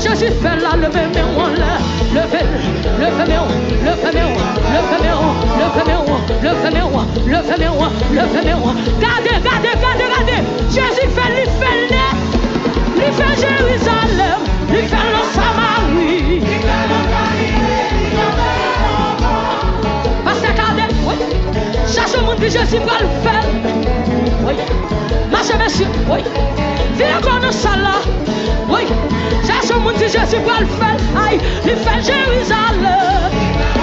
Jésus fait là, levez-moi là. Levez-moi. Regardez. Jésus fait, il fait net. Il fait Jérusalem. Il fait le Samarie. Parce que regardez, oui. Cherche le monde que Jésus va le faire. Oui. Marchez, messieurs. Oui. Viens qu'on nous soit là. Oui. Cherche le monde que Jésus va le faire. Aïe. Il fait Jérusalem.